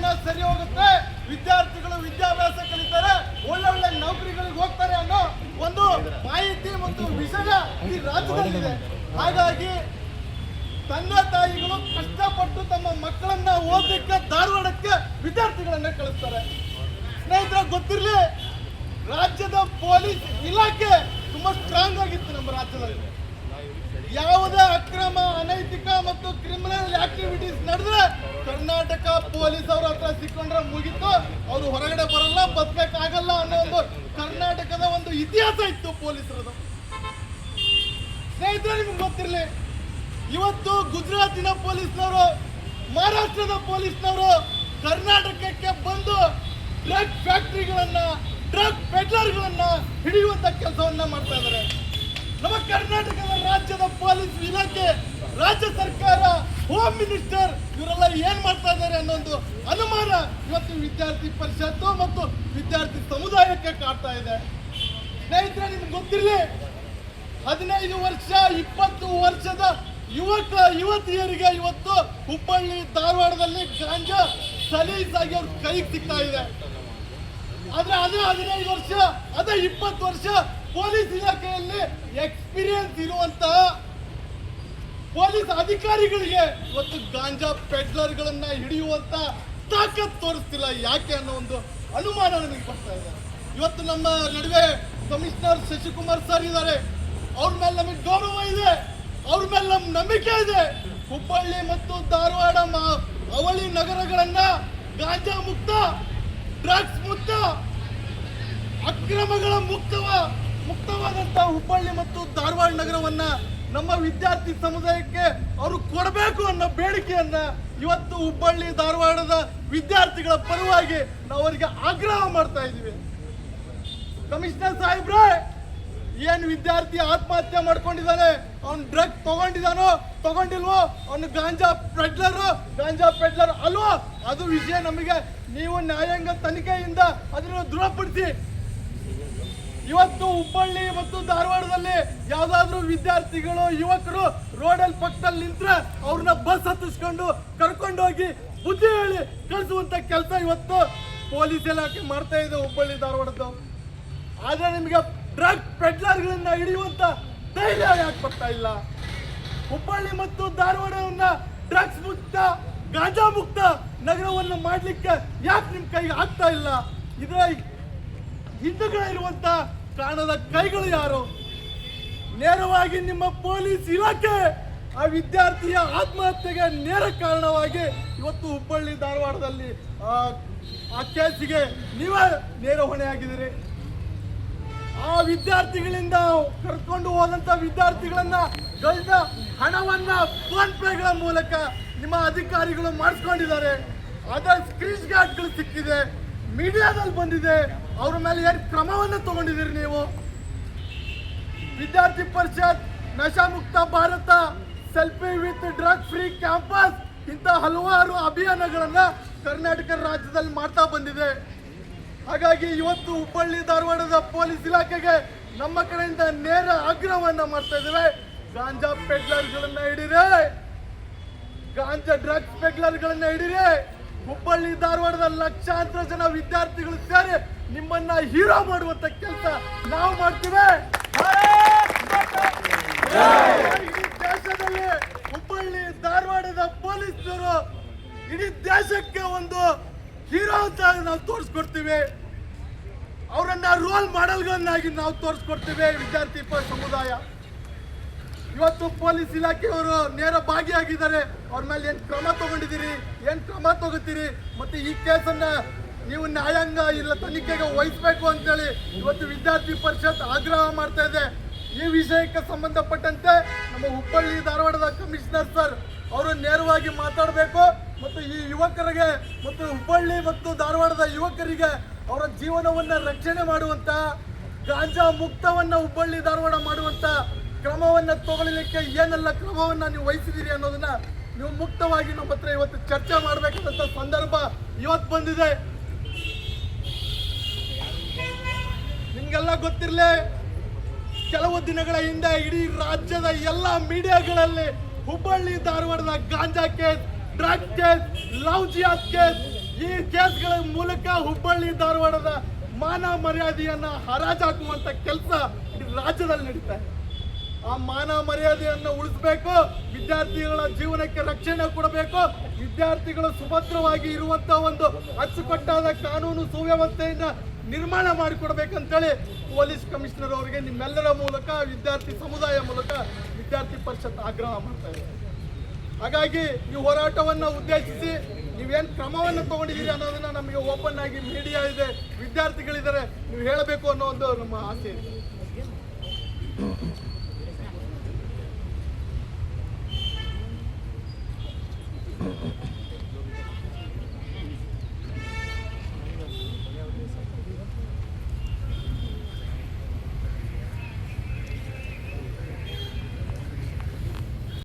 ಜೀವನ ಸರಿ ಹೋಗುತ್ತೆ, ವಿದ್ಯಾರ್ಥಿಗಳು ವಿದ್ಯಾಭ್ಯಾಸ ಕಲಿತಾರೆ, ಒಳ್ಳೊಳ್ಳೆ ನೌಕರಿಗಳಿಗೆ ಹೋಗ್ತಾರೆ ಅನ್ನೋ ಒಂದು ಮಾಹಿತಿ ಮತ್ತು ವಿಷಯ ಈ ರಾಜ್ಯದಲ್ಲಿದೆ. ಹಾಗಾಗಿ ತಂದೆ ತಾಯಿಗಳು ಕಷ್ಟಪಟ್ಟು ತಮ್ಮ ಮಕ್ಕಳನ್ನ ಓದಲಿಕ್ಕೆ ಧಾರವಾಡಕ್ಕೆ ವಿದ್ಯಾರ್ಥಿಗಳನ್ನ ಕಳಿಸ್ತಾರೆ. ಸ್ನೇಹಿತರೆ, ಗೊತ್ತಿರಲಿ, ರಾಜ್ಯದ ಪೊಲೀಸ್ ಇಲಾಖೆ ತುಂಬಾ ಸ್ಟ್ರಾಂಗ್ ಆಗಿತ್ತು ನಮ್ಮ ರಾಜ್ಯದಲ್ಲಿ. ಯಾವುದೇ ಅಕ್ರಮ, ಅನೈತಿಕ ಮತ್ತು ಕ್ರಿಮಿನಲ್ ಆಕ್ಟಿವಿಟೀಸ್ ನಡೆದ್ರೆ ಕರ್ನಾಟಕ ಪೊಲೀಸ್ ಅವ್ರ ಹತ್ರ ಸಿಕ್ಕೊಂಡ್ರೆ ಮುಗಿತು, ಅವರು ಹೊರಗಡೆ ಬರಲ್ಲ, ಬದುಕಕ್ಕಾಗಲ್ಲ ಅನ್ನೋ ಒಂದು ಕರ್ನಾಟಕದ ಒಂದು ಇತಿಹಾಸ ಇತ್ತು ಪೊಲೀಸರದು. ಸ್ನೇಹಿತರೆ, ನಿಮ್ಗೆ ಗೊತ್ತಿರಲಿ, ಇವತ್ತು ಗುಜರಾತಿನ ಪೊಲೀಸ್ನವರು, ಮಹಾರಾಷ್ಟ್ರದ ಪೊಲೀಸ್ನವರು ಕರ್ನಾಟಕಕ್ಕೆ ಬಂದು ಡ್ರಗ್ ಫ್ಯಾಕ್ಟರಿಗಳನ್ನ, ಡ್ರಗ್ ಪೆಡ್ಲರ್ಗಳನ್ನ ಹಿಡಿಯುವಂತ ಕೆಲಸವನ್ನ ಮಾಡ್ತಾ ಇದ್ದಾರೆ. ನಮ್ಮ ಕರ್ನಾಟಕದ ರಾಜ್ಯದ ಪೊಲೀಸ್ ಇಲಾಖೆ, ರಾಜ್ಯ ಸರ್ಕಾರ, ಹೋಮ್ ಮಿನಿಸ್ಟರ್ ಇವರೆಲ್ಲ ಏನ್ ಮಾಡ್ತಾ ಇದ್ದಾರೆ ಅನ್ನೋ ಒಂದು ಅನುಮಾನ ಇವತ್ತು ವಿದ್ಯಾರ್ಥಿ ಪರಿಷತ್ತು ಮತ್ತು ವಿದ್ಯಾರ್ಥಿ ಸಮುದಾಯಕ್ಕೆ ಕಾಡ್ತಾ ಇದೆ. ಸ್ನೇಹಿತರೆ, ನಿಮ್ಗೆ ಗೊತ್ತಿರಲಿ, 15 ವರ್ಷ 20 ವರ್ಷದ ಯುವತಿಯರಿಗೆ ಇವತ್ತು ಹುಬ್ಬಳ್ಳಿ ಧಾರವಾಡದಲ್ಲಿ ಗಾಂಜಾ ಸಲೀಸಾಗಿ ಅವ್ರ ಕೈಗೆ ಸಿಗ್ತಾ ಇದೆ. ಆದ್ರೆ ಅದೇ 15 ವರ್ಷ, ಅದೇ 20 ವರ್ಷ ಪೊಲೀಸ್ ಇಲಾಖೆಯಲ್ಲಿ ಎಕ್ಸ್ಪೀರಿಯನ್ಸ್ ಇರುವಂತಹ ಪೊಲೀಸ್ ಅಧಿಕಾರಿಗಳಿಗೆ ಇವತ್ತು ಗಾಂಜಾ ಪೆಡ್ಲರ್ಗಳನ್ನ ಹಿಡಿಯುವಂತ ತಾಕತ್ ತೋರಿಸ್ತಿಲ್ಲ. ಯಾಕೆ ಅನ್ನೋ ಒಂದು ಅನುಮಾನ ನನಗೆ ಬರ್ತಾ ಇದೆ. ಇವತ್ತು ನಮ್ಮ ನಡುವೆ ಕಮಿಷನರ್ ಶಶಿಕುಮಾರ್ ಸರ್ ಇದ್ದಾರೆ. ಅವ್ರ ಮೇಲೆ ನಮಗೆ ಗೌರವ ಇದೆ, ಅವ್ರ ಮೇಲೆ ನಮ್ ನಂಬಿಕೆ ಇದೆ. ಹುಬ್ಬಳ್ಳಿ ಮತ್ತು ಧಾರವಾಡ ಅವಳಿ ನಗರಗಳನ್ನ ಗಾಂಜಾ ಮುಕ್ತ, ಡ್ರಗ್ಸ್ ಮುಕ್ತ, ಅಕ್ರಮಗಳ ಮುಕ್ತವಾದಂತ ಹುಬ್ಬಳ್ಳಿ ಮತ್ತು ಧಾರವಾಡ ನಗರವನ್ನ ನಮ್ಮ ವಿದ್ಯಾರ್ಥಿ ಸಮುದಾಯಕ್ಕೆ ಅವರು ಕೊಡಬೇಕು ಅನ್ನೋ ಬೇಡಿಕೆಯನ್ನ ಇವತ್ತು ಹುಬ್ಬಳ್ಳಿ ಧಾರವಾಡದ ವಿದ್ಯಾರ್ಥಿಗಳ ಪರವಾಗಿ ನಾವು ಅವರಿಗೆ ಆಗ್ರಹ ಮಾಡ್ತಾ ಇದ್ದೀವಿ. ಕಮಿಷನರ್ ಸಾಹೇಬ್ರೆ, ಏನ್ ವಿದ್ಯಾರ್ಥಿ ಆತ್ಮಹತ್ಯೆ ಮಾಡ್ಕೊಂಡಿದ್ದಾನೆ, ಅವ್ನು ಡ್ರಗ್ ತಗೊಂಡಿದ್ದಾನೋ ತಗೊಂಡಿಲ್ವೋ, ಅವನು ಗಾಂಜಾ ಪೆಡ್ಲರ್ ಅಲ್ವೋ, ಅದು ವಿಷಯ ನಮಗೆ ನೀವು ನ್ಯಾಯಾಂಗ ತನಿಖೆಯಿಂದ ಅದನ್ನು ದೃಢಪಡಿಸಿ. ಇವತ್ತು ಹುಬ್ಬಳ್ಳಿ ಮತ್ತು ಧಾರವಾಡದಲ್ಲಿ ಯಾವ್ದಾದ್ರು ವಿದ್ಯಾರ್ಥಿಗಳು, ಯುವಕರು ರೋಡಲ್ಲಿ ಪಕ್ಕದಲ್ಲಿ ನಿಂತ್ರೆ ಅವ್ರನ್ನ ಬಸ್ ಹತ್ತಿಸ್ಕೊಂಡು ಕರ್ಕೊಂಡೋಗಿ ಬುದ್ಧಿ ಹೇಳಿ ಕಳಿಸುವಂತ ಕೆಲಸ ಇವತ್ತು ಪೊಲೀಸ್ ಇಲಾಖೆ ಮಾಡ್ತಾ ಇದೆ ಹುಬ್ಬಳ್ಳಿ ಧಾರವಾಡದ್ದು. ಆದ್ರೆ ನಿಮಗೆ ಡ್ರಗ್ ಪೆಡ್ಲರ್ಗಳನ್ನ ಹಿಡಿಯುವಂತ ಧೈರ್ಯ ಯಾಕೆ ಬರ್ತಾ ಇಲ್ಲ? ಹುಬ್ಬಳ್ಳಿ ಮತ್ತು ಧಾರವಾಡವನ್ನ ಡ್ರಗ್ಸ್ ಮುಕ್ತ, ಗಾಂಜಾ ಮುಕ್ತ ನಗರವನ್ನು ಮಾಡ್ಲಿಕ್ಕೆ ಯಾಕೆ ನಿಮ್ ಕೈಗೆ ಆಗ್ತಾ ಇಲ್ಲ? ಇದರ ಹಿಂದುಗಡೆ ಇರುವಂತ ಕಾರಣದ ಕೈಗಳು ಯಾರು? ನೇರವಾಗಿ ನಿಮ್ಮ ಪೊಲೀಸ್ ಇಲಾಖೆ ಆ ವಿದ್ಯಾರ್ಥಿಯ ಆತ್ಮಹತ್ಯೆಗೆ ನೇರ ಕಾರಣವಾಗಿ ಇವತ್ತು ಹುಬ್ಬಳ್ಳಿ ಧಾರವಾಡದಲ್ಲಿ ಆ ಕೇಸಿಗೆ ನೀವೇ ನೇರ ಹೊಣೆಯಾಗಿದ್ದೀರಿ. ಆ ವಿದ್ಯಾರ್ಥಿಗಳಿಂದ ಕರ್ಕೊಂಡು ಹೋದಂತ ವಿದ್ಯಾರ್ಥಿಗಳನ್ನ ಗಳಿದ ಹಣವನ್ನ ಫೋನ್ ಪೇಗಳ ಮೂಲಕ ನಿಮ್ಮ ಅಧಿಕಾರಿಗಳು ಮಾಡಿಸ್ಕೊಂಡಿದ್ದಾರೆ. ಅದರ ಸ್ಕ್ರೀನ್ ಶಾಟ್ಗಳು ಸಿಕ್ಕಿದೆ, ಮೀಡಿಯಾದಲ್ಲಿ ಬಂದಿದೆ. ಅವ್ರ ಮೇಲೆ ಏನು ಕ್ರಮವನ್ನು ತಗೊಂಡಿದ್ದೀರಿ ನೀವು? ವಿದ್ಯಾರ್ಥಿ ಪರಿಷತ್, ನಶಾ ಮುಕ್ತ Bharat, selfie with drug free campus, ಇಂಥ ಹಲವಾರು ಅಭಿಯಾನಗಳನ್ನ ಕರ್ನಾಟಕ ರಾಜ್ಯದಲ್ಲಿ ಮಾಡ್ತಾ ಬಂದಿದೆ. ಹಾಗಾಗಿ ಇವತ್ತು ಹುಬ್ಬಳ್ಳಿ ಧಾರವಾಡದ ಪೊಲೀಸ್ ಇಲಾಖೆಗೆ ನಮ್ಮ ಕಡೆಯಿಂದ ನೇರ ಆಗ್ರಹವನ್ನ ಮಾಡ್ತಾ ಇದ್ದೇವೆ. ಗಾಂಜಾ ಪೆಡ್ಲರ್ಗಳನ್ನ ಹಿಡಿರೆ, ಗಾಂಜಾ ಡ್ರಗ್ಸ್ ಪೆಡ್ಲರ್ಗಳನ್ನ ಹಿಡಿರೆ. ಹುಬ್ಬಳ್ಳಿ ಧಾರವಾಡದ ಲಕ್ಷಾಂತರ ಜನ ವಿದ್ಯಾರ್ಥಿಗಳು ಸೇರಿ ನಿಮ್ಮನ್ನ ಹೀರೋ ಮಾಡುವಂತ ಕೆಲಸ ನಾವು ಮಾಡ್ತೀವಿ. ಇಡೀ ದೇಶದಲ್ಲಿ ಹುಬ್ಬಳ್ಳಿ ಧಾರವಾಡದ ಪೊಲೀಸರು ಇಡೀ ದೇಶಕ್ಕೆ ಒಂದು ಹೀರೋ ಅಂತ ನಾವು ತೋರಿಸ್ಕೊಡ್ತೀವಿ. ಅವರನ್ನ ರೋಲ್ ಮಾಡೆಲ್ಗಳನ್ನಾಗಿ ನಾವು ತೋರಿಸ್ಕೊಡ್ತೀವಿ. ವಿದ್ಯಾರ್ಥಿ ಸಮುದಾಯ ಇವತ್ತು ಪೊಲೀಸ್ ಇಲಾಖೆಯವರು ನೇರ ಭಾಗಿಯಾಗಿದ್ದಾರೆ. ಅವ್ರ ಮೇಲೆ ಏನ್ ಕ್ರಮ ತಗೊಂಡಿದ್ದೀರಿ, ಏನ್ ಕ್ರಮ ತಗೋತೀರಿ, ಮತ್ತೆ ಈ ಕೇಸನ್ನ ನೀವು ನ್ಯಾಯಾಂಗ ಇಲ್ಲ ತನಿಖೆಗೆ ವಹಿಸಬೇಕು ಅಂತೇಳಿ ಇವತ್ತು ವಿದ್ಯಾರ್ಥಿ ಪರಿಷತ್ ಆಗ್ರಹ ಮಾಡ್ತಾ ಇದೆ. ಈ ವಿಷಯಕ್ಕೆ ಸಂಬಂಧಪಟ್ಟಂತೆ ನಮ್ಮ ಹುಬ್ಬಳ್ಳಿ ಧಾರವಾಡದ ಕಮಿಷನರ್ ಸರ್ ಅವರು ನೇರವಾಗಿ ಮಾತಾಡಬೇಕು ಮತ್ತು ಈ ಯುವಕರಿಗೆ ಮತ್ತು ಹುಬ್ಬಳ್ಳಿ ಮತ್ತು ಧಾರವಾಡದ ಯುವಕರಿಗೆ ಅವರ ಜೀವನವನ್ನ ರಕ್ಷಣೆ ಮಾಡುವಂತ, ಗಾಂಜಾ ಮುಕ್ತವನ್ನ ಹುಬ್ಬಳ್ಳಿ ಧಾರವಾಡ ಮಾಡುವಂತ ಕ್ರಮವನ್ನ ತಗೊಳ್ಳಿಕ್ಕೆ ಏನೆಲ್ಲ ಕ್ರಮವನ್ನ ನೀವು ವಹಿಸಿದ್ದೀರಿ ಅನ್ನೋದನ್ನ ನೀವು ಮುಕ್ತವಾಗಿ ನಮ್ಮ ಹತ್ರ ಇವತ್ತು ಚರ್ಚೆ ಮಾಡಬೇಕಾದಂತ ಸಂದರ್ಭ ಇವತ್ತು ಬಂದಿದೆ. ನಿಮ್ಗೆಲ್ಲ ಗೊತ್ತಿರಲಿ, ಕೆಲವು ದಿನಗಳ ಹಿಂದೆ ಇಡೀ ರಾಜ್ಯದ ಎಲ್ಲ ಮೀಡಿಯಾಗಳಲ್ಲಿ ಹುಬ್ಬಳ್ಳಿ ಧಾರವಾಡದ ಗಾಂಜಾ ಕೇಸ್, ಡ್ರಗ್ ಕೇಸ್, ಲವ್ ಜಿಹಾದ್ ಕೇಸ್ ಈ ಕೇಸ್ಗಳ ಮೂಲಕ ಹುಬ್ಬಳ್ಳಿ ಧಾರವಾಡದ ಮಾನ ಮರ್ಯಾದೆಯನ್ನ ಹರಾಜಾಕುವಂತ ಕೆಲಸ ಇಡೀ ರಾಜ್ಯದಲ್ಲಿ ನಡೀತಾ ಇದೆ. ಆ ಮಾನ ಮರ್ಯಾದೆಯನ್ನು ಉಳಿಸಬೇಕು, ವಿದ್ಯಾರ್ಥಿಗಳ ಜೀವನಕ್ಕೆ ರಕ್ಷಣೆ ಕೊಡಬೇಕು, ವಿದ್ಯಾರ್ಥಿಗಳು ಸುಭದ್ರವಾಗಿ ಇರುವಂತ ಒಂದು ಅಚ್ಚುಕಟ್ಟಾದ ಕಾನೂನು ಸುವ್ಯವಸ್ಥೆಯನ್ನ ನಿರ್ಮಾಣ ಮಾಡಿಕೊಡ್ಬೇಕಂತೇಳಿ ಪೊಲೀಸ್ ಕಮಿಷನರ್ ಅವರಿಗೆ ನಿಮ್ಮೆಲ್ಲರ ಮೂಲಕ, ವಿದ್ಯಾರ್ಥಿ ಸಮುದಾಯ ಮೂಲಕ ವಿದ್ಯಾರ್ಥಿ ಪರಿಷತ್ ಆಗ್ರಹ ಮಾಡ್ತಾ ಇದೆ. ಹಾಗಾಗಿ ಈ ಹೋರಾಟವನ್ನು ಉದ್ದೇಶಿಸಿ ನೀವೇನು ಕ್ರಮವನ್ನು ತಗೊಂಡಿದ್ದೀರಿ ಅನ್ನೋದನ್ನ ನಮಗೆ ಓಪನ್ ಆಗಿ ಮೀಡಿಯಾ ಇದೆ, ವಿದ್ಯಾರ್ಥಿಗಳಿದ್ದಾರೆ, ನೀವು ಹೇಳಬೇಕು ಅನ್ನೋ ಒಂದು ನಮ್ಮ ಆಸೆ ಇದೆ.